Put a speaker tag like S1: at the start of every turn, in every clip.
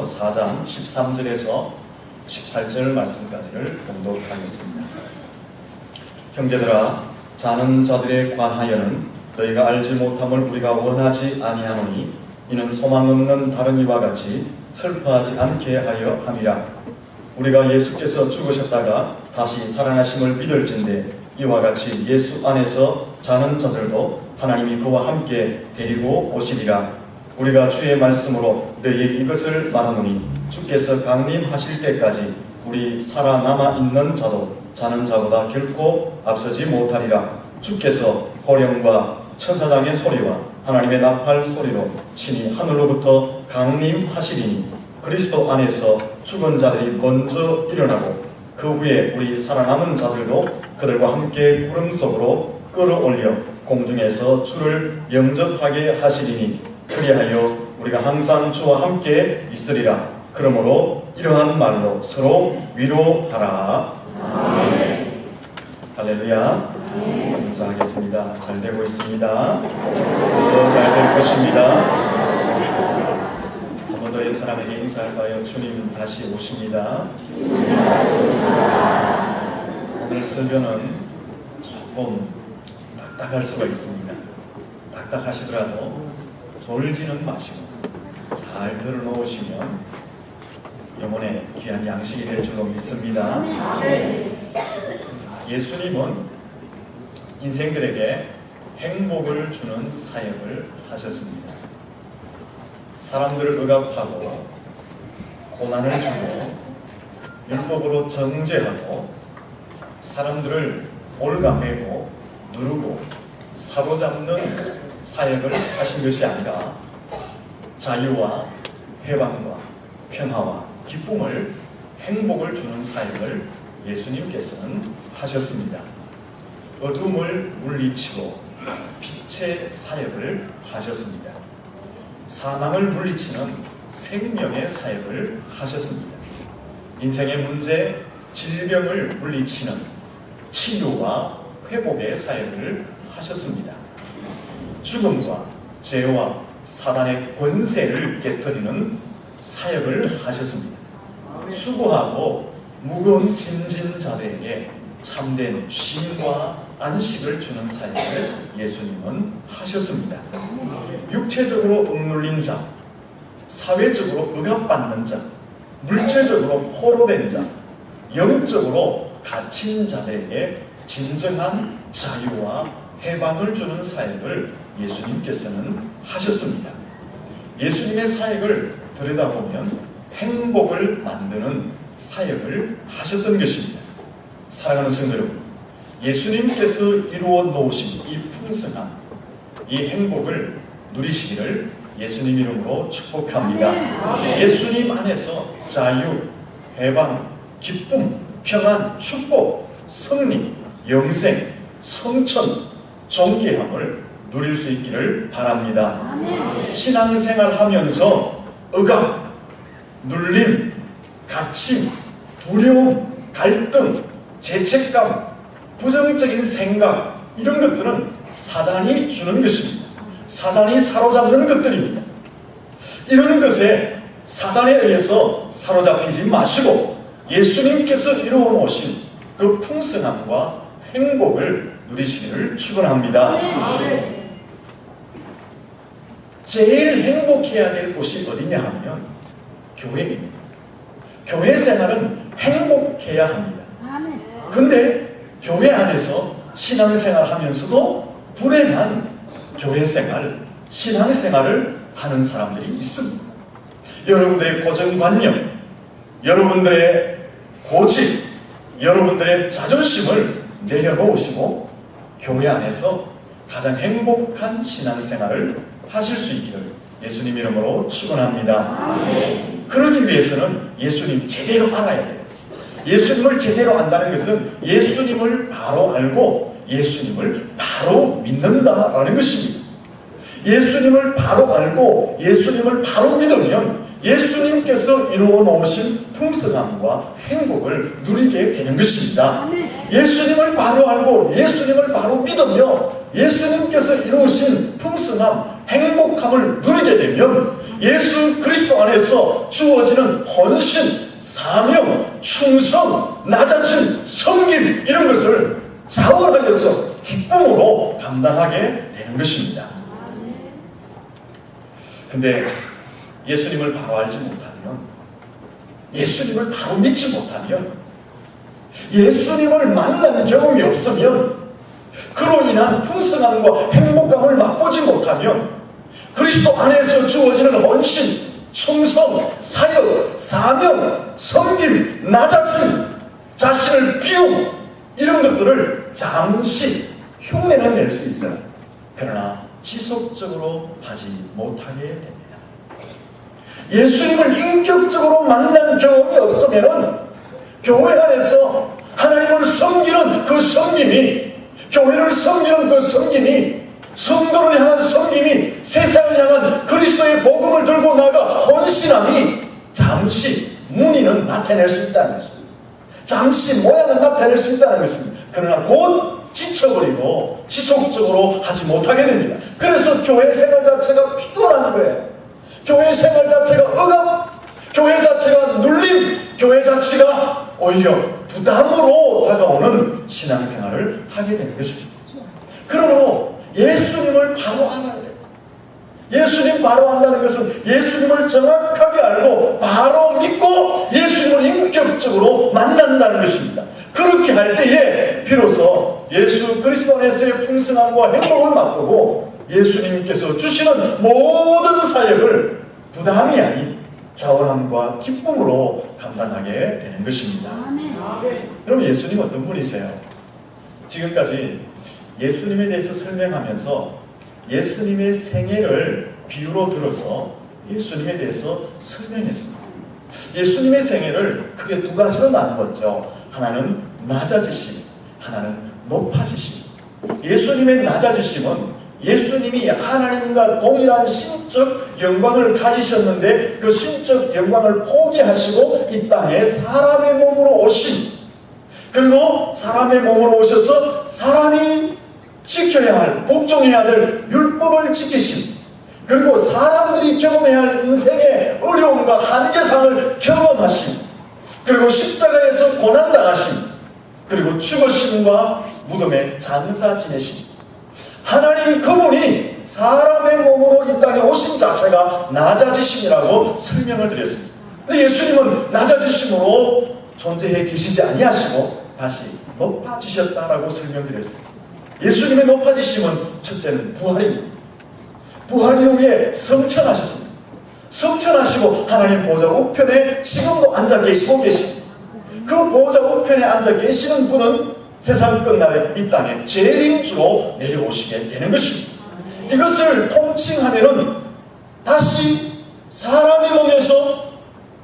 S1: 고린도전서 4장 13절에서 18절 말씀까지를 봉독하겠습니다. 형제들아, 자는 자들에 관하여는 너희가 알지 못함을 우리가 원하지 아니하노니 이는 소망 없는 다른 이와 같이 슬퍼하지 않게 하려 함이라. 우리가 예수께서 죽으셨다가 다시 살아나심을 믿을진대 이와 같이 예수 안에서 자는 자들도 하나님이 그와 함께 데리고 오시리라. 우리가 주의 말씀으로 너희에게 이것을 말하노니 주께서 강림하실 때까지 우리 살아남아 있는 자도 자는 자보다 결코 앞서지 못하리라. 주께서 호령과 천사장의 소리와 하나님의 나팔 소리로 친히 하늘로부터 강림하시리니 그리스도 안에서 죽은 자들이 먼저 일어나고 그 후에 우리 살아남은 자들도 그들과 함께 구름 속으로 끌어올려 공중에서 주를 영접하게 하시리니 그리하여 우리가 항상 주와 함께 있으리라. 그러므로 이러한 말로 서로 위로하라. 아멘. 할렐루야. 인사하겠습니다. 잘 되고 있습니다. 더 잘 될 것입니다. 한 번 더 옆 사람에게 인사할까요? 주님 다시 오십니다. 오늘 설교는 조금 딱딱할 수가 있습니다. 딱딱하시더라도 졸지는 마시고 잘 들어놓으시면 영혼의 귀한 양식이 될 줄로 믿습니다. 예수님은 인생들에게 행복을 주는 사역을 하셨습니다. 사람들을 억압하고 고난을 주고 율법으로 정죄하고 사람들을 올가매고 누르고 사로잡는 사역을 하신 것이 아니라 자유와 해방과 평화와 기쁨을 행복을 주는 사역을 예수님께서는 하셨습니다. 어둠을 물리치고 빛의 사역을 하셨습니다. 사망을 물리치는 생명의 사역을 하셨습니다. 인생의 문제, 질병을 물리치는 치유와 회복의 사역을 하셨습니다. 죽음과 죄와 사단의 권세를 깨뜨리는 사역을 하셨습니다. 수고하고 무거운 짐진 자들에게 참된 쉼과 안식을 주는 사역을 예수님은 하셨습니다. 육체적으로 억눌린 자, 사회적으로 억압받는 자, 물질적으로 포로된 자, 영적으로 갇힌 자들에게 진정한 자유와 해방을 주는 사역을 예수님께서는 하셨습니다. 예수님의 사역을 들여다보면 행복을 만드는 사역을 하셨던 것입니다. 사랑하는 성도 여러분, 예수님께서 이루어 놓으신 이 풍성한 이 행복을 누리시기를 예수님 이름으로 축복합니다. 예수님 안에서 자유, 해방, 기쁨, 평안, 축복, 승리, 영생, 성천, 존귀함을 누릴 수 있기를 바랍니다. 신앙생활 하면서 억압, 눌림, 갇힘, 두려움, 갈등, 죄책감, 부정적인 생각, 이런 것들은 사단이 주는 것입니다. 사단이 사로잡는 것들입니다. 이런 것에 사단에 의해서 사로잡히지 마시고 예수님께서 이루어 놓으신 그 풍성함과 행복을 누리시기를 축원합니다. 제일 행복해야 될 곳이 어디냐 하면 교회입니다. 교회 생활은 행복해야 합니다. 근데 교회 안에서 신앙생활 하면서도 불행한 교회 생활, 신앙생활을 하는 사람들이 있습니다. 여러분들의 고정관념, 여러분들의 고집, 여러분들의 자존심을 내려놓으시고 교회 안에서 가장 행복한 신앙생활을 하실 수 있기를 예수님 이름으로 축원합니다. 그러기 위해서는 예수님 제대로 알아야 돼요. 예수님을 제대로 안다는 것은 예수님을 바로 알고 예수님을 바로 믿는다라는 것입니다. 예수님을 바로 알고 예수님을 바로 믿으면 예수님께서 이루어 놓으신 풍성함과 행복을 누리게 되는 것입니다. 예수님을 바로 알고 예수님을 바로 믿으며 예수님께서 이루신 풍성함, 행복함을 누리게 되면 예수 그리스도 안에서 주어지는 헌신, 사명, 충성, 낮아짐, 섬김 이런 것을 자원하여서 기쁨으로 감당하게 되는 것입니다. 근데 예수님을 바로 알지 못하면, 예수님을 바로 믿지 못하면, 예수님을 만난 경험이 없으면, 그로 인한 풍성함과 행복감을 맛보지 못하면, 그리스도 안에서 주어지는 헌신, 충성, 사역, 사명, 섬김, 낮아짐, 자신을 비움 이런 것들을 잠시 흉내는 낼 수 있어요. 그러나 지속적으로 하지 못하게 됩니다. 예수님을 인격적으로 만난 경험이 없으면 교회 안에서 하나님을 섬기는 그 섬김이, 교회를 섬기는 그 섬김이, 성도를 향한 섬김이, 세상을 향한 그리스도의 복음을 들고 나가 헌신함이 잠시 무늬는 나타낼 수 있다는 것입니다. 잠시 모양은 나타낼 수 있다는 것입니다. 그러나 곧 지쳐버리고 지속적으로 하지 못하게 됩니다. 그래서 교회 생활 자체가 피곤한 거예요. 교회 생활 자체가 억압, 교회 자체가 눌림, 교회 자체가 오히려 부담으로 다가오는 신앙생활을 하게 되는 것입니다. 그러므로 예수님을 바로 알아야 돼요. 예수님 바로 안다는 것은 예수님을 정확하게 알고 바로 믿고 예수님을 인격적으로 만난다는 것입니다. 그렇게 할 때에 비로소 예수 그리스도 안에서의 풍성함과 행복을 맛보고 예수님께서 주시는 모든 사역을 부담이 아닌 자원함과 기쁨으로 감당하게 되는 것입니다. 그럼 예수님 어떤 분이세요? 지금까지 예수님에 대해서 설명하면서 예수님의 생애를 비유로 들어서 예수님에 대해서 설명했습니다. 예수님의 생애를 크게 두 가지로 나누었죠. 하나는 낮아지심, 하나는 높아지심. 예수님의 낮아지심은 예수님이 하나님과 동일한 신적 영광을 가지셨는데 그 신적 영광을 포기하시고 이 땅에 사람의 몸으로 오신, 그리고 사람의 몸으로 오셔서 사람이 지켜야 할, 복종해야 될 율법을 지키신, 그리고 사람들이 경험해야 할 인생의 어려움과 한계상을 경험하신, 그리고 십자가에서 고난당하신, 그리고 죽으심과 무덤에 장사 지내신 하나님 그분이 사람의 몸으로 이 땅에 오신 자체가 낮아지심이라고 설명을 드렸습니다. 근데 예수님은 낮아지심으로 존재해 계시지 아니하시고 다시 높아지셨다라고 설명드렸습니다. 예수님의 높아지심은 첫째는 부활입니다. 부활 이후에 성천하셨습니다. 성천하시고 하나님 보좌 우편에 지금도 앉아 계시고 계십니다. 그 보좌 우편에 앉아 계시는 분은 세상 끝날에 이 땅에 재림주로 내려오시게 되는 것입니다. 이것을 통칭하면은 다시 사람의 몸에서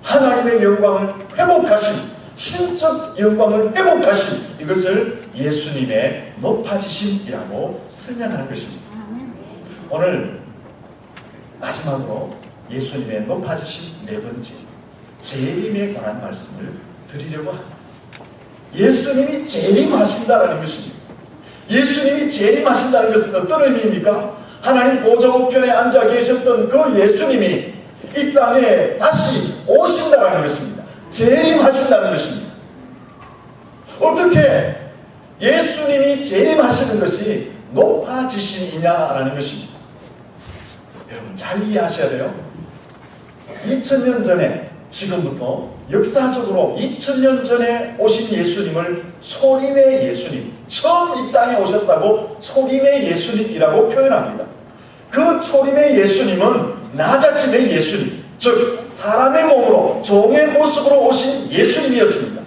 S1: 하나님의 영광을 회복하신, 신적 영광을 회복하신 이것을 예수님의 높아지심이라고 설명하는 것입니다. 오늘 마지막으로 예수님의 높아지심 네 번째, 재림에 관한 말씀을 드리려고 합니다. 예수님이 재림하신다라는 것입니다. 예수님이 재림하신다는 것은 어떤 의미입니까? 하나님 보좌 우편에 앉아 계셨던 그 예수님이 이 땅에 다시 오신다라는 것입니다. 재림하신다는 것입니다. 어떻게 예수님이 재림하시는 것이 높아지심이냐라는 것입니다. 여러분 잘 이해하셔야 돼요. 2000년 전에, 지금부터 역사적으로 2000년 전에 오신 예수님을 초림의 예수님, 처음 이 땅에 오셨다고 초림의 예수님이라고 표현합니다. 그 초림의 예수님은 낮아짐의 예수님, 즉 사람의 몸으로 종의 모습으로 오신 예수님이었습니다.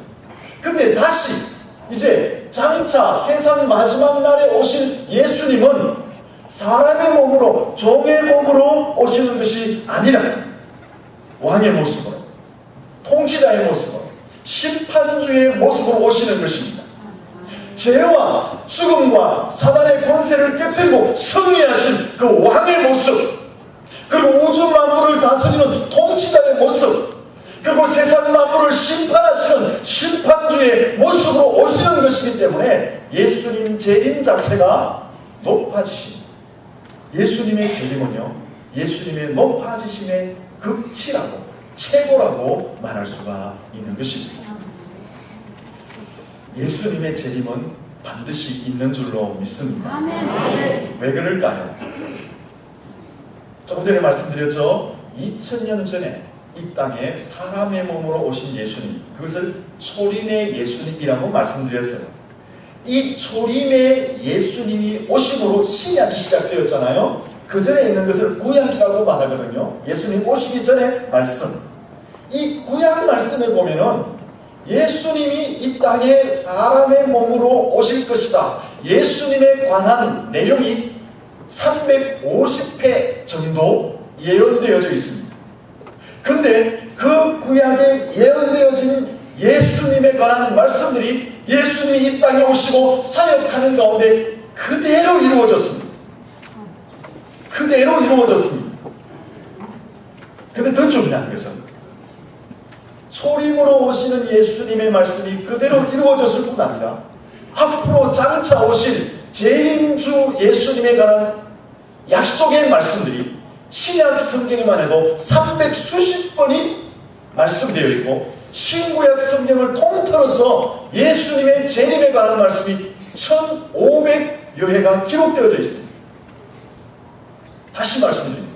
S1: 근데 다시 이제 장차 세상 마지막 날에 오실 예수님은 사람의 몸으로, 종의 몸으로 오시는 것이 아니라 왕의 모습으로, 통치자의 모습으로, 심판주의 모습으로 오시는 것입니다. 죄와 죽음과 사단의 권세를 깨뜨리고 승리하신 그 왕의 모습, 그리고 우주 만물을 다스리는 통치자의 모습, 그리고 세상 만물을 심판하시는 심판주의 모습으로 오시는 것이기 때문에 예수님 재림 자체가 높아지심, 예수님의 재림은요, 예수님의 높아지심의 극치라고, 최고라고 말할 수가 있는 것입니다. 예수님의 재림은 반드시 있는 줄로 믿습니다. 왜 그럴까요? 조금 전에 말씀드렸죠. 2000년 전에 이 땅에 사람의 몸으로 오신 예수님, 그것을 초림의 예수님이라고 말씀드렸어요. 이 초림의 예수님이 오심으로 신약이 시작되었잖아요. 그 전에 있는 것을 구약이라고 말하거든요. 예수님 오시기 전에 말씀. 이 구약 말씀에 보면은 예수님이 이 땅에 사람의 몸으로 오실 것이다, 예수님에 관한 내용이 350회 정도 예언되어져 있습니다. 근데 그 구약에 예언되어진 예수님에 관한 말씀들이 예수님이 이 땅에 오시고 사역하는 가운데 그대로 이루어졌습니다. 그대로 이루어졌습니다. 근데 더 중요한 것은 초림으로 오시는 예수님의 말씀이 그대로 이루어졌을 뿐 아니라 앞으로 장차 오실 재림주 예수님에 관한 약속의 말씀들이 신약 성경에만 해도 300수십 번이 말씀되어 있고, 신구약 성경을 통틀어서 예수님의 재림에 관한 말씀이 1500여 회가 기록되어져 있습니다. 다시 말씀드립니다.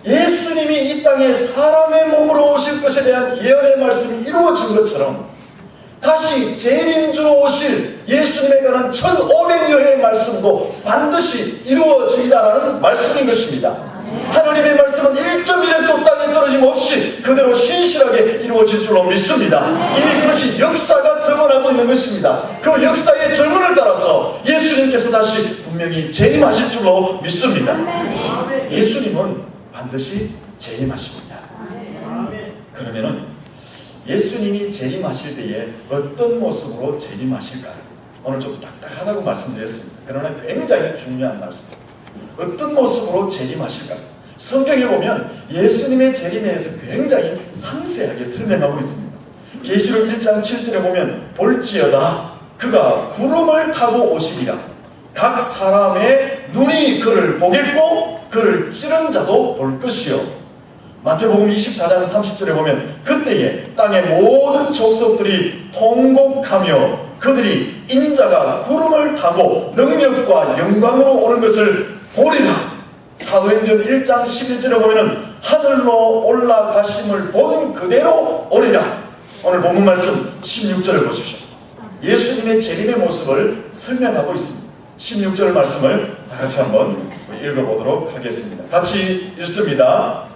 S1: 예수님이 이 땅에 사람의 몸으로 오실 것에 대한 예언의 말씀이 이루어진 것처럼 다시 재림주로 오실 예수님에 관한 1500여 회의 말씀도 반드시 이루어지리라는 말씀인 것입니다. 하나님의 말씀은 1.1획도 땅에 떨어짐 없이 그대로 신실하게 이루어질 줄로 믿습니다. 이미 그것이 역사가 증언하고 있는 것입니다. 그 역사의 증언을 따라서 예수님께서 다시 분명히 재림하실 줄로 믿습니다. 예수님은 반드시 재림하십니다. 그러면은 예수님이 재림하실 때에 어떤 모습으로 재림하실까요? 오늘 좀 딱딱하다고 말씀드렸습니다. 그러나 굉장히 중요한 말씀입니다. 어떤 모습으로 재림하실까요? 성경에 보면 예수님의 재림에 대해서 굉장히 상세하게 설명하고 있습니다. 계시록 1장 7절에 보면 볼지어다 그가 구름을 타고 오시리라. 각 사람의 눈이 그를 보겠고 그를 찌른 자도 볼 것이요. 마태복음 24장 30절에 보면 그때에 땅의 모든 족속들이 통곡하며 그들이 인자가 구름을 타고 능력과 영광으로 오는 것을 보리라. 사도행전 1장 11절에 보면 하늘로 올라가심을 본 그대로 오리라. 오늘 본문 말씀 16절을 보십시오. 예수님의 재림의 모습을 설명하고 있습니다. 16절 말씀을 다같이 한번 읽어보도록 하겠습니다. 같이 읽습니다.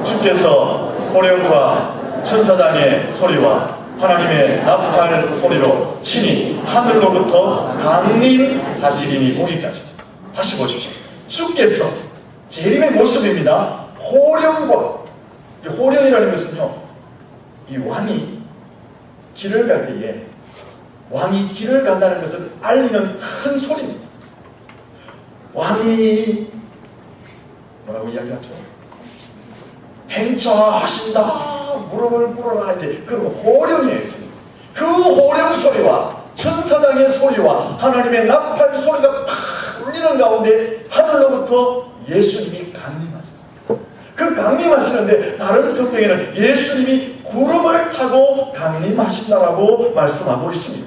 S1: 주께서 호령과 천사장의 소리와 하나님의 나팔 소리로 친히 하늘로부터 강림하시리니. 거기까지 다시 보십시오. 주께서 재림의 모습입니다. 호령과, 이 호령이라는 것은요, 이 왕이 길을 갈 때에 왕이 길을 간다는 것을 알리는 큰 소리입니다. 왕이 뭐라고 이야기하죠? 행차하신다, 무릎을 꿇어라, 이제 그리고 호령이에요. 그 호령 소리와 천사장의 소리와 하나님의 나팔 소리가 팍 울리는 가운데 하늘로부터 예수님이 강림하세요. 그 강림하시는데 다른 성경에는 예수님이 구름을 타고 강림하신다라고 말씀하고 있습니다.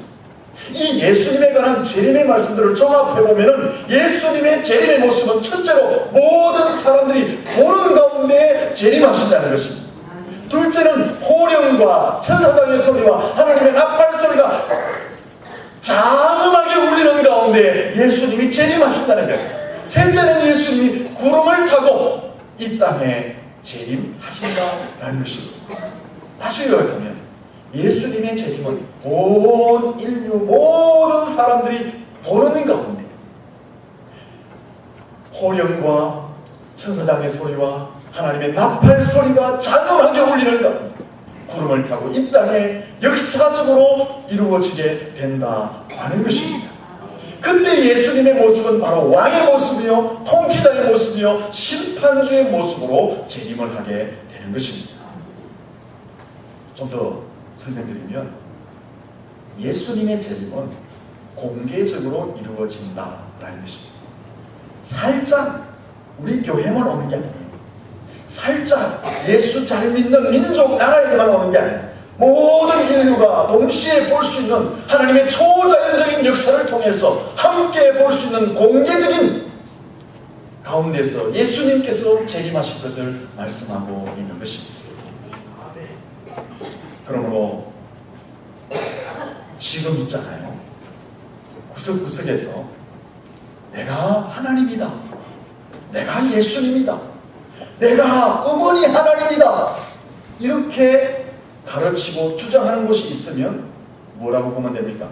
S1: 이 예수님에 관한 재림의 말씀들을 종합해보면 예수님의 재림의 모습은 첫째로 모든 사람들이 보는 가운데 재림하신다는 것입니다. 둘째는 호령과 천사장의 소리와 하나님의 나팔 소리가 장엄하게 울리는 가운데 예수님이 재림하신다는 것. 셋째는 예수님이 구름을 타고 이 땅에 재림하신다는 것입니다. 다시 요약하면 예수님의 재림은 온 인류 모든 사람들이 보는 가운데 호령과 천사장의 소리와 하나님의 나팔 소리가 장엄하게 울리는 가운데 구름을 타고 이 땅에 역사적으로 이루어지게 된다는 것입니다. 그때 예수님의 모습은 바로 왕의 모습이요, 통치자의 모습이요, 심판주의 모습으로 재림을 하게 되는 것입니다. 좀 더 설명드리면 예수님의 재림은 공개적으로 이루어진다라는 것입니다. 살짝 우리 교회만 오는 게 아니에요. 살짝 예수 잘 믿는 민족 나라에만 오는 게 아니에요. 모든 인류가 동시에 볼 수 있는 하나님의 초자연적인 역사를 통해서 함께 볼 수 있는 공개적인 가운데서 예수님께서 재림하실 것을 말씀하고 있는 것입니다. 그러므로 지금 있잖아요. 구석구석에서 내가 하나님이다, 내가 예수님이다, 내가 어머니 하나님이다, 이렇게 가르치고 주장하는 곳이 있으면 뭐라고 보면 됩니까?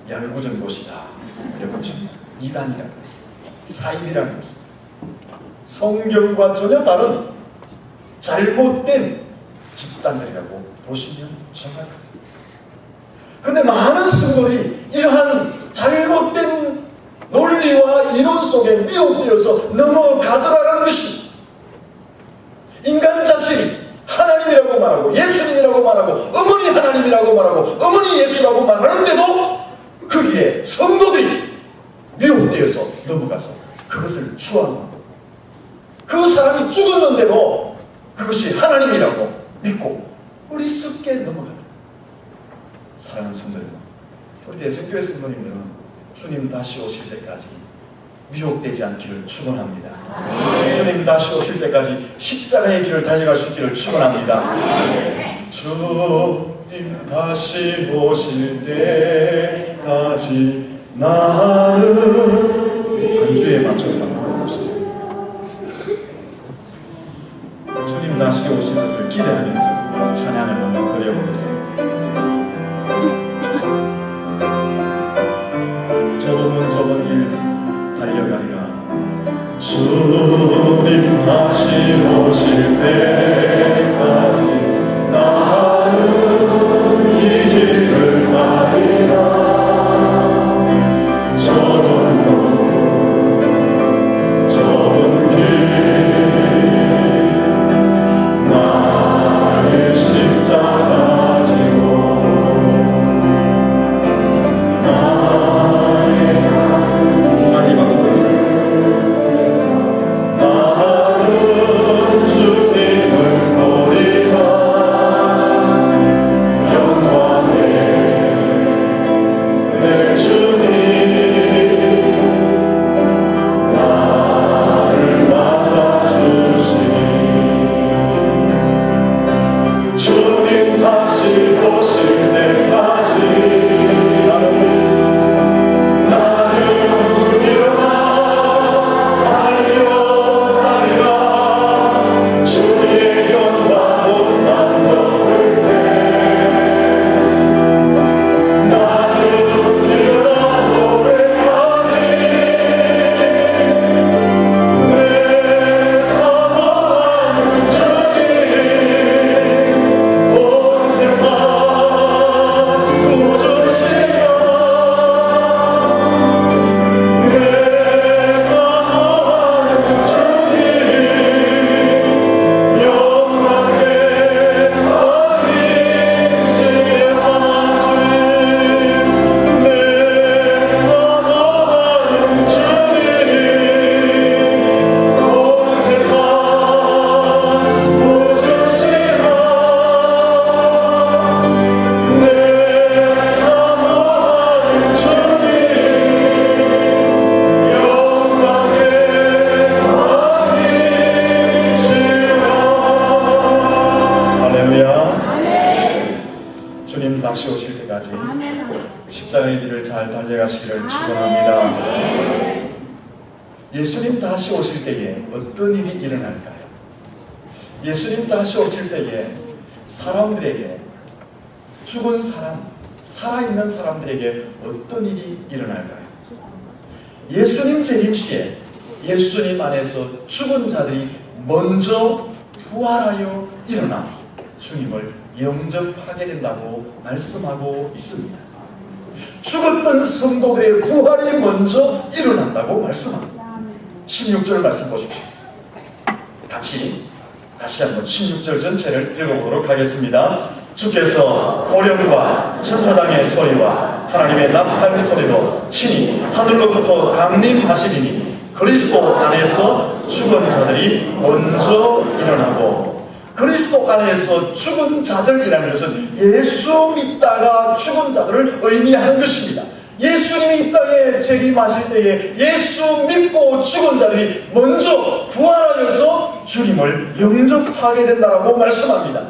S1: 얄궂은 곳이다, 이런 것입니다. 이단이라는 것입니다. 사입이라는 것입니다. 성경과 전혀 다른 잘못된 집단들이라고 보시면 정확합니다. 그런데 많은 성도들이 이러한 잘못된 논리와 이론 속에 미혹되어서 넘어가더라는 것이, 인간 자신이 하나님이라고 말하고 예수님이라고 말하고 어머니 하나님이라고 말하고 어머니 예수라고 말하는데도 거기에 성도들이 미혹되어서 넘어가서 그것을 추앙하고, 그 사람이 죽었는데도 그것이 하나님이라고 믿고 어리석게 넘어간다. 사랑하는 성도들, 우리 대성교회 성도님들은 주님 다시 오실 때까지 미혹되지 않기를 축원합니다. 주님 다시 오실 때까지 십자가의 길을 달려갈 수 있기를 축원합니다. 주님 다시 오실 때까지 나는 반주에 맞춰서 불러봅시다. 주님 다시 오실 것을 기대하면서 찬양을 한번 드려보겠습니다. 저도 저번 길 달려가리라. 주님 다시 오실 때까지 나는 이 길을 가리라. 좁은 길 나의 십자가 지고 다시 오실 때까지 십자가의 길을 잘 달려가시기를 축원합니다. 예수님 다시 오실 때에 어떤 일이 일어날까요? 예수님 다시 오실 때에 사람들에게, 죽은 사람, 살아있는 사람들에게 어떤 일이 일어날까요? 예수님 재림 시에 예수님 안에서 죽은 자들이 먼저 부활하여 일어나 주님을 영접하게 된다고 말씀하고 있습니다. 죽었던 성도들의 부활이 먼저 일어난다고 말씀합니다. 16절 말씀 보십시오. 다시 한번 16절 전체를 읽어보도록 하겠습니다. 주께서 호령과 천사장의 소리와 하나님의 나팔 소리로 친히 하늘로부터 강림하시리니 그리스도 안에서 죽은 자들이 먼저 일어나고, 그리스도 안에서 죽은 자들이라는 것은 예수 믿다가 죽은 자들을 의미하는 것입니다. 예수님이 이 땅에 재림하실 때에 예수 믿고 죽은 자들이 먼저 부활하여서 주님을 영접하게 된다라고 말씀합니다.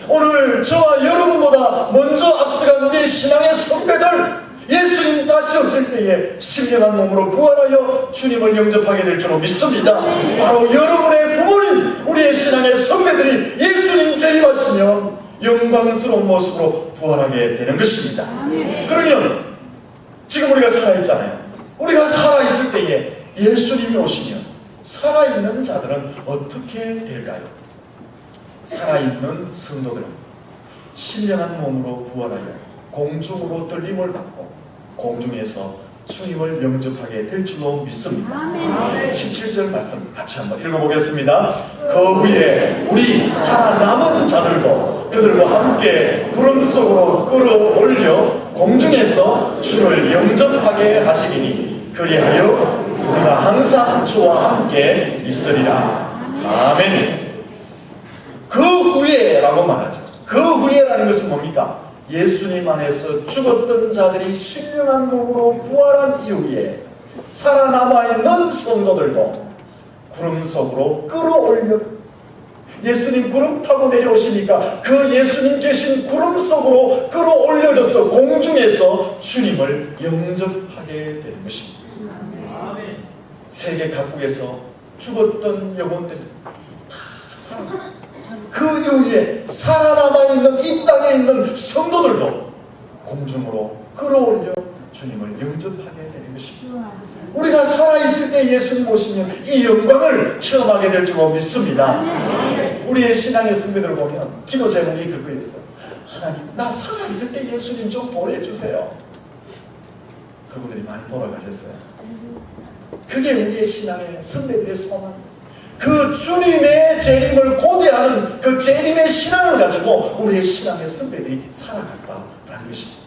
S1: 오늘 저와 여러분보다 먼저 앞서간 우리의 신앙의 선배들, 예수님 다시 오실 때에 신령한 몸으로 부활하여 주님을 영접하게 될 줄로 믿습니다. 바로 여러분의 부모님, 우리의 신앙의 선배들이 예수님 재림하시면 영광스러운 모습으로 부활하게 되는 것입니다. 그러면 지금 우리가 살아있잖아요. 우리가 살아있을 때에 예수님이 오시면 살아있는 자들은 어떻게 될까요? 살아있는 성도들은 신령한 몸으로 부활하여 공중으로 들림을 받고 공중에서 주님을 영접하게 될 줄로 믿습니다. 17절 말씀 같이 한번 읽어보겠습니다. 그 후에 우리 살아남은 자들도 그들과 함께 구름 속으로 끌어올려 공중에서 주를 영접하게 하시기니 그리하여 우리가 항상 주와 함께 있으리라. 아멘. 그 후에라고 말하죠. 그 후에라는 것은 뭡니까? 예수님 안에서 죽었던 자들이 신령한 몸으로 부활한 이후에 살아남아있는 성도들도 구름 속으로 끌어올려, 예수님 구름 타고 내려오시니까 그 예수님 계신 구름 속으로 끌어올려져서 공중에서 주님을 영접하게 되는 것입니다. 세계 각국에서 죽었던 영혼들이 다 살아납니다. 그 이후에 살아남아있는 이 땅에 있는 성도들도 공중으로 끌어올려 주님을 영접하게 되는 것입니다. 우리가 살아있을 때 예수님 오시면 이 영광을 체험하게 될 줄로 믿습니다. 우리의 신앙의 선배들을 보면 기도 제목이 그거 있어요. 하나님, 나 살아있을 때 예수님 좀 보내주세요. 그분들이 많이 돌아가셨어요. 그게 우리의 신앙의 선배들의 소망이었어요. 그 주님의 재림을 고대하는 그 재림의 신앙을 가지고 우리의 신앙의 선배들이 살아갔다라는 것입니다.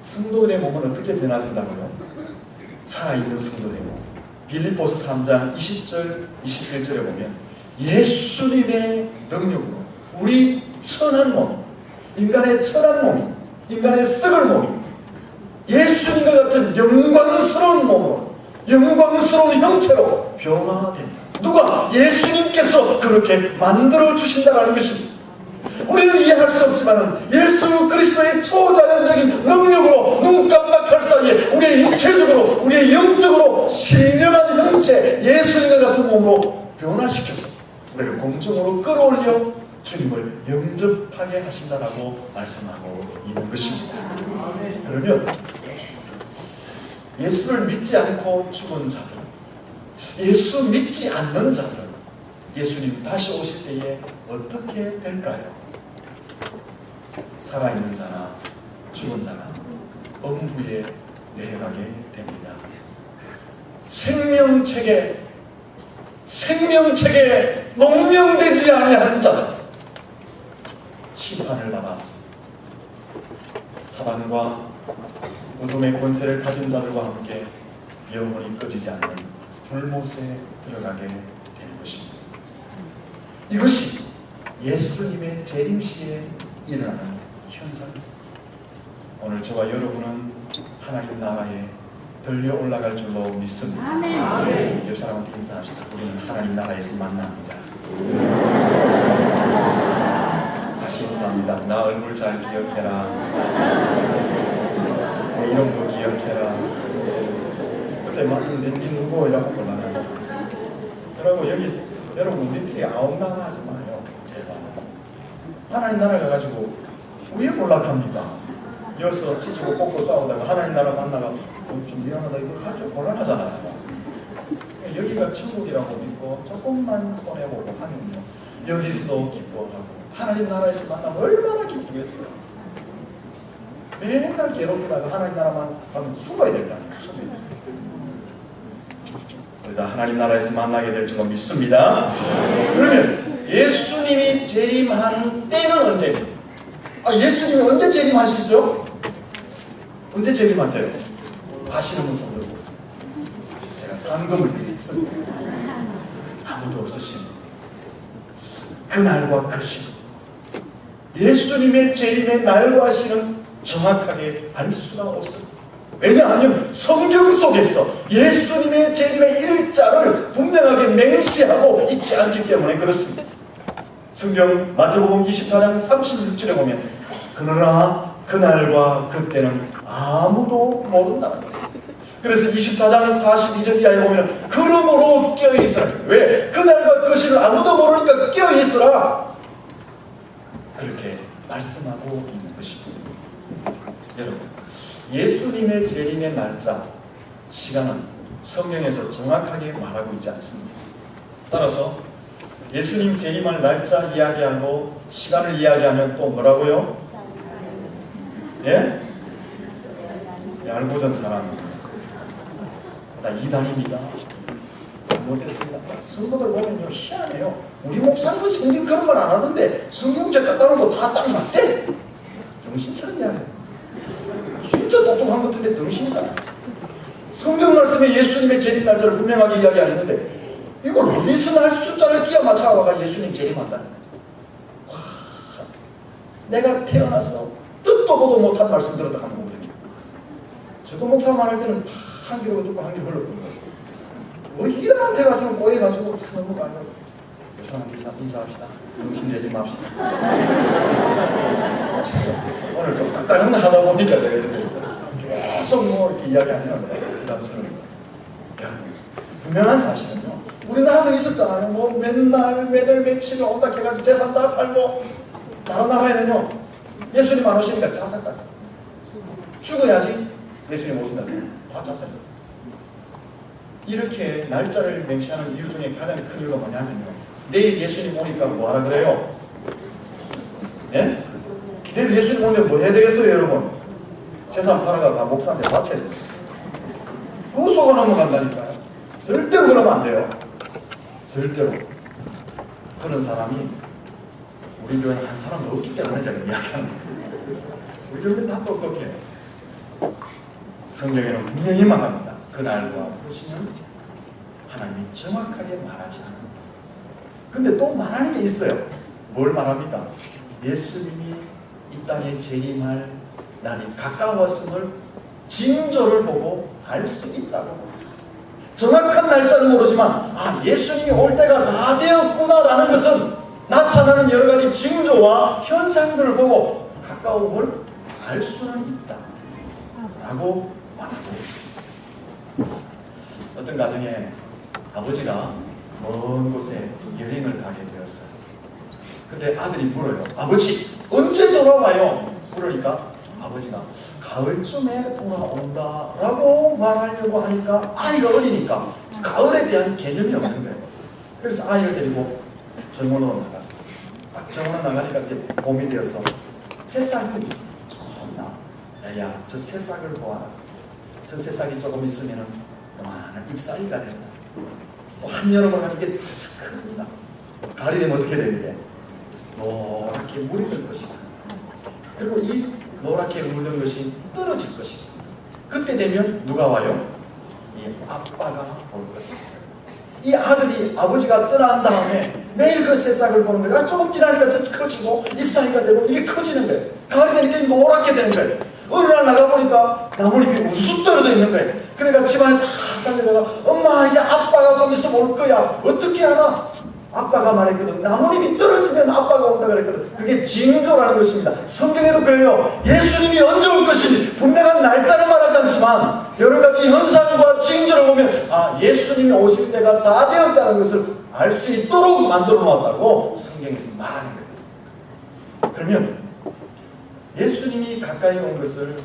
S1: 성도들의 몸은 어떻게 변화된다고요? 살아있는 성도들의 몸. 빌립보서 3장 20절 21절에 보면 예수님의 능력으로 우리 천한 몸, 인간의 천한 몸이, 인간의 썩을 몸이 예수님과 같은 영광스러운 몸으로, 영광스러운 형체로 변화됩니다. 누가? 예수님께서 그렇게 만들어주신다는 것입니다. 우리는 이해할 수 없지만 예수 그리스도의 초자연적인 능력으로 눈 깜빡할 사이에 우리의 육체적으로, 우리의 영적으로 신령한 형체, 예수님과 같은 몸으로 변화시켜서 우리를 공중으로 끌어올려 주님을 영접하게 하신다라고 말씀하고 있는 것입니다. 그러면 예수를 믿지 않고 죽은 자들, 예수 믿지 않는 자들, 예수님 다시 오실 때에 어떻게 될까요? 살아있는 자나 죽은 자나 엄부에 내려가게 됩니다. 생명책에 농명되지 아니한 자들, 심판을 받아 사단과 어둠의 권세를 가진 자들과 함께 영원히 꺼지지 않는 불못에 들어가게 되는 것입니다. 이것이 예수님의 재림시에 일어나는 현상입니다. 오늘 저와 여러분은 하나님 나라에 들려 올라갈 줄로 믿습니다. 옆 사람한테 인사합시다. 우리는 하나님 나라에서 만납니다. 다시 인사합니다. 나 얼굴 잘 기억해라. 내 이름도 기억해라. 그때 맞는데 니 누구? 이라고 곤란하죠. 그러고 여기 여러분 우리끼리 아웅당하지 마요. 제발. 하나님 나라 가가지고 왜 몰락합니까? 여기서 찢고 꽂고 싸우다가 하나님 나라 만나가 좀 미안하다 이거 좀 곤란하잖아요. 여기가 천국이라고 믿고 조금만 손해보고 하면요 여기서도 기뻐하고 하나님 나라에서 만나면 얼마나 기쁘겠어요. 맨날 괴롭히다가 하나님 나라만 가면 숨어야 될 거 아니에요. 숨어야 될 우리가 하나님 나라에서 만나게 될 줄로 믿습니다. 그러면 예수님이 재림하는 때는 언제입니까? 예수님이 언제 재림하시죠? 언제 재림하세요? 아시는 분 손 들어보세요. 제가 상금을 드리겠습니다. 아무도 없으신 그날과 그 시간, 예수님의 재림의 날과 시는 정확하게 알 수가 없습니다. 왜냐하면 성경 속에서 예수님의 재림의 일자를 분명하게 맹시하고 있지 않기 때문에 그렇습니다. 성경 마태복음 24장 36절에 보면 그러나 그날과 그때는 아무도 모른다는 것입니다. 그래서 24장 42절 이하에 보면 그러므로 깨어있으라. 왜? 그날과 그 시를 아무도 모르니까 깨어있으라. 그렇게 말씀하고 있는 것입니다. 여러분, 예수님의 재림의 날짜, 시간은 성경에서 정확하게 말하고 있지 않습니다. 따라서 예수님 재림할 날짜 이야기하고 시간을 이야기하면 또 뭐라고요? 예? 얄궂은 사람. 나 이단입니다. 모르겠습니다. 성도들 보면요, 희한해요. 우리 목사님은 성경 그런 말 안 하던데 성경책 갖다 놓은 거 다 딱 맞대. 정신처럼 이야기해요. 진짜 똑똑한 것 같은데 정신이다. 성경 말씀에 예수님의 재림 날짜를 분명하게 이야기 안 했는데 이걸 어디서 날 숫자를 끼워 맞춰와가 예수님 재림한다. 와, 내가 태어나서 뜻도 보도 못한 말씀 들었다 하는 거거든요. 저도 목사 말할 때는 한 귀로 듣고 한 귀로 흘렀거든요. 뭐 이단한테 가서는 꼬여가지고 너무 많이 죄송합니다. 인사합시다. 정신되지 맙시다. 오늘 좀 딱딱한 거 하다 보니까 내가 이렇게 됐어요. 계속 뭐 이렇게 이야기하면 그 다음 생각이 분명한 사실은요, 우리나라도 있었잖아요. 뭐 맨날 매달 며칠 온다 해가지고 재산 다 팔고, 다른 나라에는요 예수님 안 오시니까 자살까지 죽어야지 예수님 오신다 다 자살. 이렇게 날짜를 맹시하는 이유 중에 가장 큰 이유가 뭐냐면요, 내일 예수님 오니까 뭐하라 그래요? 예? 내일 예수님 오면 뭐 해야 되겠어요 여러분? 재산 팔아가 목사한테 바쳐야 돼요. 그거 속아 넘어간다니까요. 절대로 그러면 안 돼요. 절대로. 그런 사람이 우리 교회는 한 사람도 없기 때문에 제가 이야기하는 거예요. 우리 교회는 다 똑똑해요. 성경에는 분명히 말합니다. 그날과 그 시는 하나님이 정확하게 말하지 않는다. 근데 또 말하는 게 있어요. 뭘 말합니까? 예수님이 이 땅에 재림할 날이 가까웠음을 징조를 보고 알 수 있다고 말했어요. 정확한 날짜는 모르지만 예수님이 올 때가 다 되었구나라는 것은 나타나는 여러 가지 징조와 현상들을 보고 가까움을 알 수는 있다 라고 말하고 있습니다. 어떤 가정에 아버지가 먼 곳에 여행을 가게 되었어요. 근데 아들이 물어요. 아버지 언제 돌아와요? 그러니까 아버지가 가을쯤에 돌아온다 라고 말하려고 하니까 아이가 어리니까 가을에 대한 개념이 없는 거예요. 그래서 아이를 데리고 정원으로 나갔어요. 딱 정원 나가니까 이제 봄이 되어서 새싹이 좋나. 야야 저 새싹을 보아라. 저 새싹이 조금 있으면 잎사귀가 된다. 또 한여름을 가는 게 큽니다. 가을이 되면 어떻게 되는데 노랗게 물이 들 것이다. 그리고 이 노랗게 물든 것이 떨어질 것이다. 그때 되면 누가 와요? 이 아빠가 올 것이다. 이 아들이 아버지가 떠난 다음에 매일 그 새싹을 보는 거예요. 조금 지나니까 커지고 잎사귀가 되고 이게 커지는 거예요. 가을이 되니까 노랗게 되는 거예요. 어느 날 나가보니까 나뭇잎이 우수 떨어져 있는 거예요. 그러니까 집안에 다 달려가가 엄마 이제 아빠가 좀 있으면 올 거야. 어떻게 알아? 아빠가 말했거든. 나뭇잎이 떨어지면 아빠가 온다 그랬거든. 그게 징조라는 것입니다. 성경에도 그래요. 예수님이 언제 올 것인지 분명한 날짜는 말하지 않지만 여러 가지 현상과 징조를 보면 예수님이 오실 때가 다 되었다는 것을 알 수 있도록 만들어 놓았다고 성경에서 말하는 거예요. 그러면 예수님이 가까이 온 것을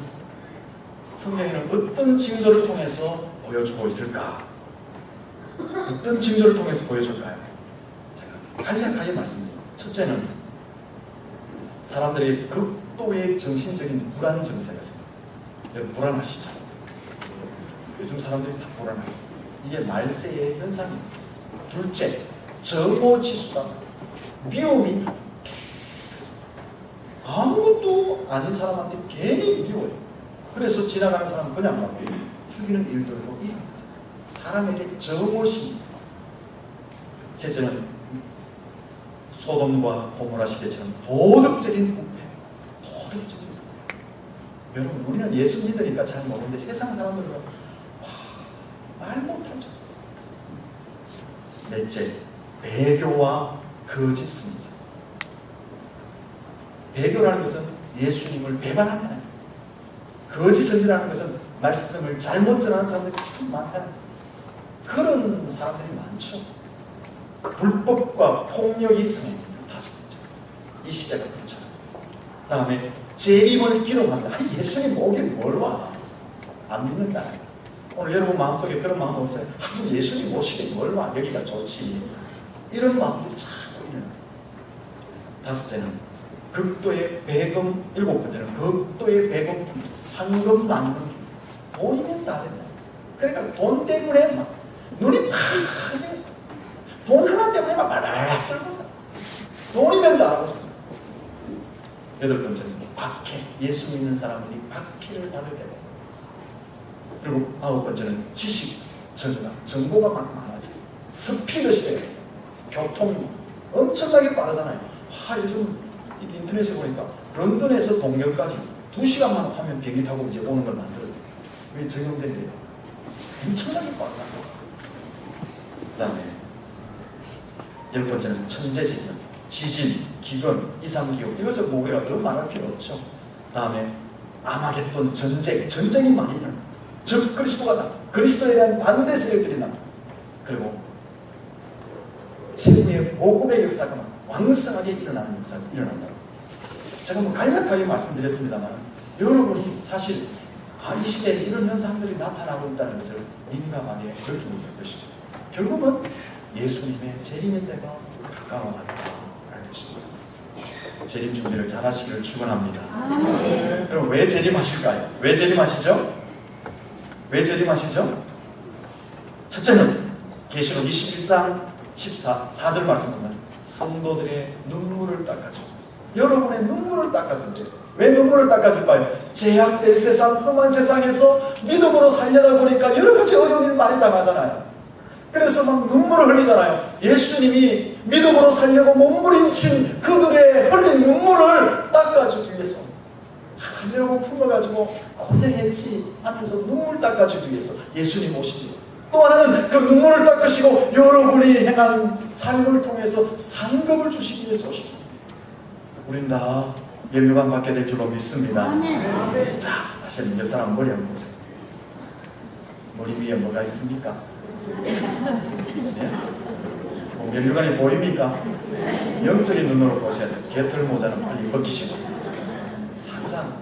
S1: 성경에는 어떤 징조를 통해서 보여주고 있을까? 어떤 징조를 통해서 보여줄까요? 제가 간략하게 말씀드립니다. 첫째는 사람들이 극도의 정신적인 불안 증세가 있습니다. 여러분 불안하시죠? 요즘 사람들이 다 불안하죠. 이게 말세의 현상입니다. 둘째, 정오 지수가 미움이 아무것도 아닌 사람한테 괜히 미워요. 그래서 지나가는 사람 그냥 가고 죽이는 일들도 일어나죠. 사람에게 정오십니다. 셋째는 소돔과 고모라 시대처럼 도덕적인 부패, 도덕적인 부패. 여러분, 우리는 예수 믿으니까 잘 모르는데 세상 사람들은 말 못할 줄. 넷째, 배교와 거짓 선자. 배교라는 것은 예수님을 배반한다는 거예요. 거짓 선지라는 것은 말씀을 잘못 전하는 사람들이 참 많다는 거예요. 그런 사람들이 많죠. 불법과 폭력이 성행합니다. 다섯 번째, 이 시대가 그렇잖아요. 다음에 재림을 기록한다. 아니, 예수님 오길 뭘 와? 안 믿는다. 오늘 여러분 마음속에 그런 마음 없어요? 예수님 오시길 뭘 와? 여기가 좋지. 이런 마음들이 자꾸 일어나요. 다섯째는 극도의 배금. 일곱 번째는 극도의 배금 중 황금 만능 중. 돈이면 다 된다. 그러니까 돈 때문에 막 눈이 파래서 돈 하나 때문에 막 발발발 떨고 살아. 돈이면 다 하고 살아. 여덟 번째는 박해. 예수 믿는 사람들이 박해를 받을 때가. 그리고 아홉 번째는 지식 증가. 정보가 막 많아져. 스피드 시대. 교통 엄청나게 빠르잖아요. 요즘 인터넷에 보니까 런던에서 동경까지 2시간만 하면 비행기 타고 이제 오는 걸 만들어요. 왜 적용된 게 엄청나게 빠르다. 그 다음에 열 번째는 천재지변, 지진, 기근, 이상기후. 이것을 우리가 더 말할 필요 없죠. 다음에 아마겟돈, 전쟁이 많이 일어나. 즉 그리스도가 나. 그리스도에 대한 반대 세력들이 나. 그리고 세계의 복음의 역사가 왕성하게 일어나는 역사가 일어난다. 제가 간략하게 말씀드렸습니다만 여러분이 사실 이 시대에 이런 현상들이 나타나고 있다는 것을 민감하게 느끼고 있을 것입니다. 결국은 예수님의 재림의 때가 가까워왔다라는 것입니다. 재림 준비를 잘 하시기를 축원합니다. 그럼 왜 재림하실까요? 왜 재림하시죠? 왜 재림하시죠? 첫째는 계시록 21장 4절 말씀 보면 성도들의 눈물을 닦아주고 있습니다. 여러분의 눈물을 닦아준대요. 왜 눈물을 닦아줄까요? 제약된 세상, 험한 세상에서 믿음으로 살려다 보니까 여러 가지 어려운 일 많이 당하잖아요. 그래서 막 눈물을 흘리잖아요. 예수님이 믿음으로 살려고 몸부림친 그들의 흘린 눈물을 닦아주기 위해서 하려고 품어가지고 고생했지 하면서 눈물 닦아주기 위해서 예수님 오시지. 또 하나는 그 눈물을 닦으시고 여러분이 행한 삶을 통해서 상급을 주시기 위해서 오십니다. 우린 다 면류관 받게 될 줄로 믿습니다. 자, 다시 옆 사람 머리 한번 보세요. 머리 위에 뭐가 있습니까? 네? 면류관이 보입니까? 영적인 눈으로 보셔야 돼요. 개털 모자는 빨리 벗기시고. 항상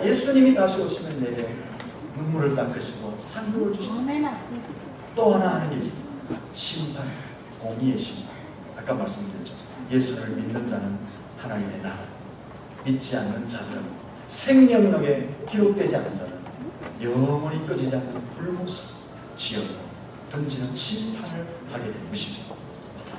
S1: 예수님이 다시 오시면 내게 눈물을 닦으시고 상급을 주십니다. 또 하나 하는 게 있습니다. 심판, 공의의 심판. 아까 말씀드렸죠. 예수를 믿는 자는 하나님의 나라, 믿지 않는 자들은 생명력에 기록되지 않은 자는 영원히 꺼지지 않는 불못으로 지옥으로 던지는 심판을 하게 되는 것입니다.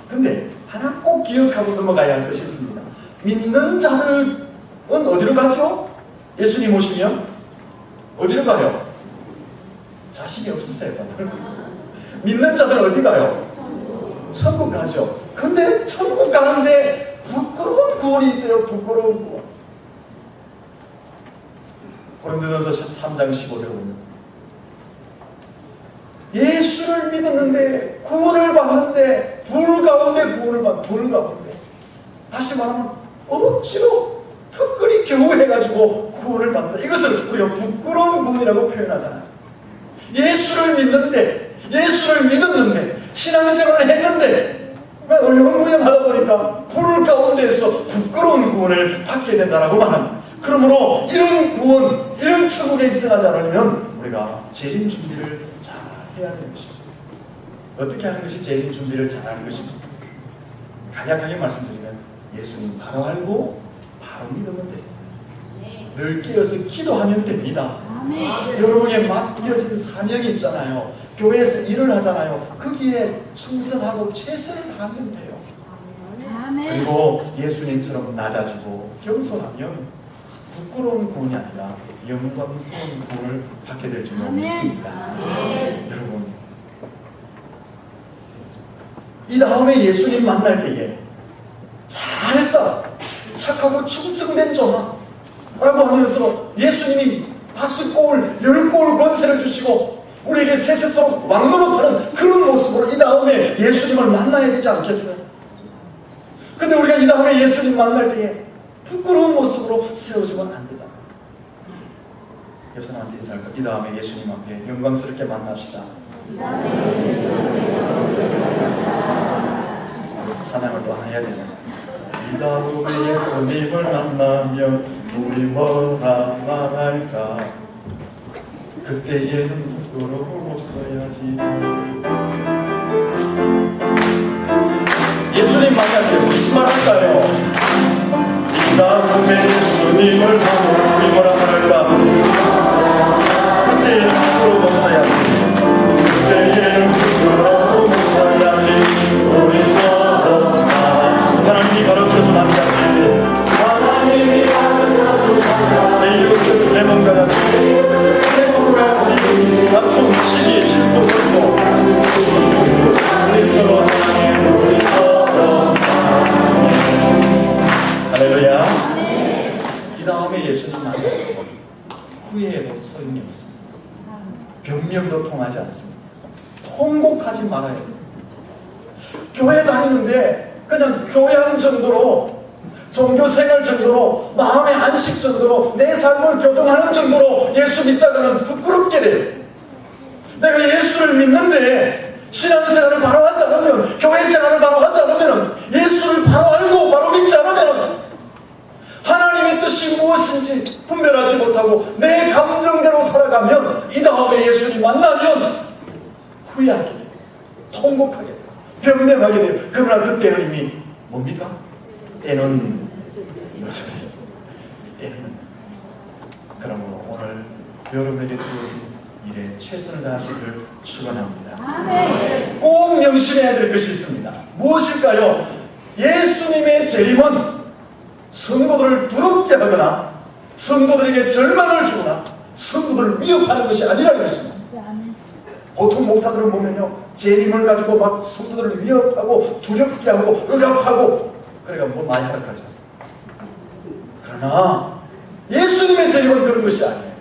S1: 근데 하나 꼭 기억하고 넘어가야 할 것이 있습니다. 믿는 자들은 어디로 가죠? 예수님 오시면 어디로 가요? 자신이 없으세요. 믿는 자들은 어디 가요? 천국 가죠. 근데 천국 가는데 부끄러운 구원이 있대요. 부끄러운 구원. 고린도전서 3장 15절에 보면 예수를 믿었는데 구원을 받는데 불 가운데 구원을 받는 불 가운데 다시 말하면 억지로 특별히 겨우 해가지고 구원을 받는다. 이것을 우리가 부끄러운 구원이라고 표현하잖아요. 예수를 믿었는데 신앙생활을 했는데 어영부영하다 보니까 불 가운데에서 부끄러운 구원을 받게 된다라고 말합니다. 그러므로 이런 구원, 이런 천국에 입성하지 않으면 우리가 재림 준비를 잘 해야 되는 것입니다. 어떻게 하는 것이 재림 준비를 잘 하는 것입니다. 간략하게 말씀드리면 예수님 바로 알고 바로 믿으면 됩니다. 늘 깨어서 기도하면 됩니다. 여러분에게 맡겨진 사명이 있잖아요. 교회에서 일을 하잖아요. 거기에 충성하고 최선을 다하면 돼요. 그리고 예수님처럼 낮아지고 겸손하면 부끄러운 구원이 아니라 영광스러운 구원을 받게 될 줄로 믿습니다. 여러분, 이 다음에 예수님 만날 때에 잘했다, 착하고 충성된 전하 라고 하면서 예수님이 5골, 10골 권세를 주시고 우리에게 세세토록 왕노릇하는 그런 모습으로 이 다음에 예수님을 만나야 되지 않겠어요? 근데 우리가 이 다음에 예수님 만날 때에 부끄러운 모습으로 세워지면 안 된다. 옆 사람한테 인사할까? 이 다음에 예수님 앞에 영광스럽게 만납시다. 그래서 찬양을 또 해야 되는, 이 다음에 예수님을 만나면 우리 뭐라 말할까? 그때에는 부끄러움 없어야지. 예수님 만날 때 무슨 말 할까요? 이 다음에 예수님을 보고 우리 뭐라 말할까? 그때에는 부끄러움 없어야지. 그때에는 부끄러움 없어야지. 우리 서로 사랑. 하나님이 가르쳐준 한 가지. 하나님이 가르쳐준 한 가지. 내 이웃을 내 몸과 같이, 내 몸과 우리 다툼, 시기, 질투, 불고 우리 서로 사랑해. 우리 서로 사랑해. 할렐루야. 이 다음에 예수님 만나고 후회해도 소용이 없습니다. 변명도 통하지 않습니다. 통곡하지 말아야 돼요. 교회 다니는데 그냥 교양 정도로, 종교생활 정도로, 마음의 안식 정도로, 내 삶을 교정하는 정도로 예수 믿다가는 부끄럽게 돼요. 내가 예수를 믿는데 신앙생활을 바로 하지 않으면, 교회생활을 바로 하지 않으면, 예수를 바로 알고 바로 믿지 않으면 하나님의 뜻이 무엇인지 분별하지 못하고 내 감정대로 살아가면 이 다음에 예수님 만나면 후회하게 돼요. 통곡하게 돼요. 변명하게 돼요. 그러나 그때는 이미 뭡니까? 때는 늦어요. 때는. 그러므로 오늘 여러분에게 주어진 일에 최선을 다하시기를 축원합니다. 꼭 명심해야 될 것이 있습니다. 무엇일까요? 예수님의 재림은 성도들을 부럽게 하거나 성도들에게 절망을 주거나 성도들을 위협하는 것이 아니라는 것입니다. 보통 목사들을 보면요, 재림을 가지고 막 성도들을 위협하고 두렵게 하고 억압하고 그러니까 뭐 많이 하락하죠. 그러나 예수님의 재림은 그런 것이 아니에요.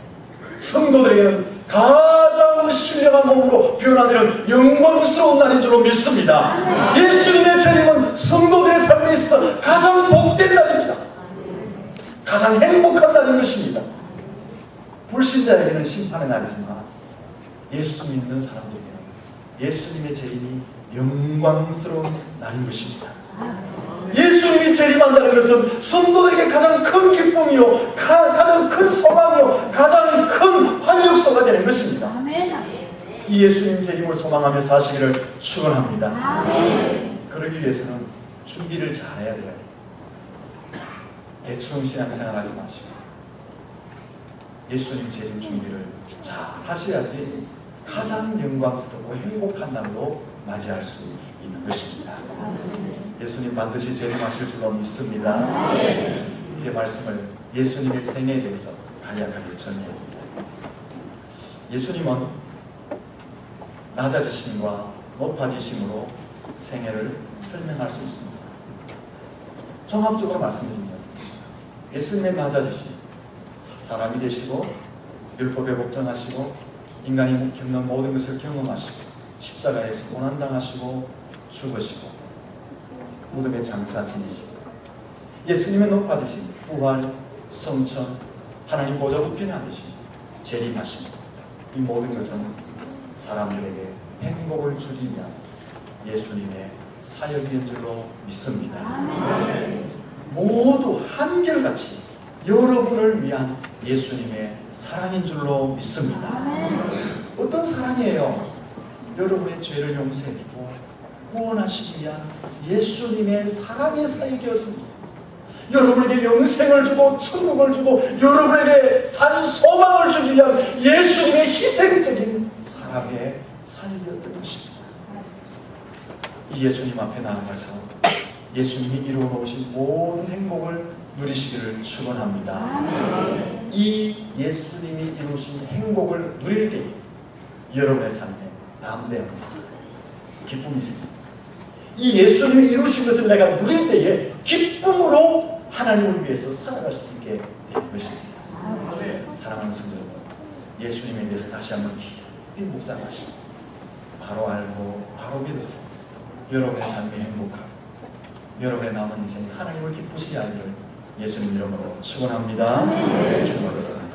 S1: 성도들에게는 가장 신령한 몸으로 변화되는 영광스러운 날인 줄로 믿습니다. 예수님의 재림은 성도들의 삶에 있어서 가장 복된 날입니다. 가장 행복한 날인 것입니다. 불신자에게는 심판의 날이지만 예수 믿는 사람들에게는 예수님의 재림이 영광스러운 날인 것입니다. 예수님이 재림한다는 것은 성도들에게 가장 큰 기쁨이요, 가장 큰 소망이요, 가장 큰 활력소가 되는 것입니다. 이 예수님 재림을 소망하며 사시기를 축원합니다. 그러기 위해서는 준비를 잘해야 돼요. 대충 신앙생활 하지 마시고 예수님 재림 준비를 잘 하셔야지 가장 영광스럽고 행복한 날로 맞이할 수 있는 것입니다. 예수님 반드시 재림하실 줄로 믿습니다. 이제 말씀을 예수님의 생애에 대해서 간략하게 정리해봅니다. 예수님은 낮아지심과 높아지심으로 생애를 설명할 수 있습니다. 종합적으로 말씀드리면 예수님의 낮아지심, 사람이 되시고 율법에 복종하시고 인간이 겪는 모든 것을 경험하시고 십자가에서 고난당하시고 죽으시고 무덤에 장사 지내시고 예수님의 높아지심, 부활, 성천, 하나님 보좌 우편에 앉으심, 재림하심, 이 모든 것은 사람들에게 행복을 주기 위한 예수님의 사역인 줄로 믿습니다. 모두 한결같이 여러분을 위한 예수님의 사랑인 줄로 믿습니다. 어떤 사랑이에요? 여러분의 죄를 용서해주고 구원하시기 위한 예수님의 사랑의 사역이었습니다. 여러분에게 영생을 주고 천국을 주고 여러분에게 산 소망을 주기 위한 예수님의 희생적인 사랑의 사역이었던 것입니다. 이 예수님 앞에 나아가서 예수님이 이루어 놓으신 모든 행복을 누리시기를 축원합니다. 이 예수님이 이루신 행복을 누릴 때에 여러분의 삶에 담대함이 생깁니다. 기쁨이 생깁니다. 이 예수님이 이루신 것을 내가 누릴 때에 기쁨으로 하나님을 위해서 살아갈 수 있게 될 것입니다. 사랑하는 성도 여러분, 예수님에 대해서 다시 한번 깊이 묵상하시고 바로 알고 바로 믿어서 여러분의 삶이 행복하고 여러분의 남은 인생이 하나님을 기쁘시게 하기를 예수님 이름으로 축원합니다. 기도하겠습니다.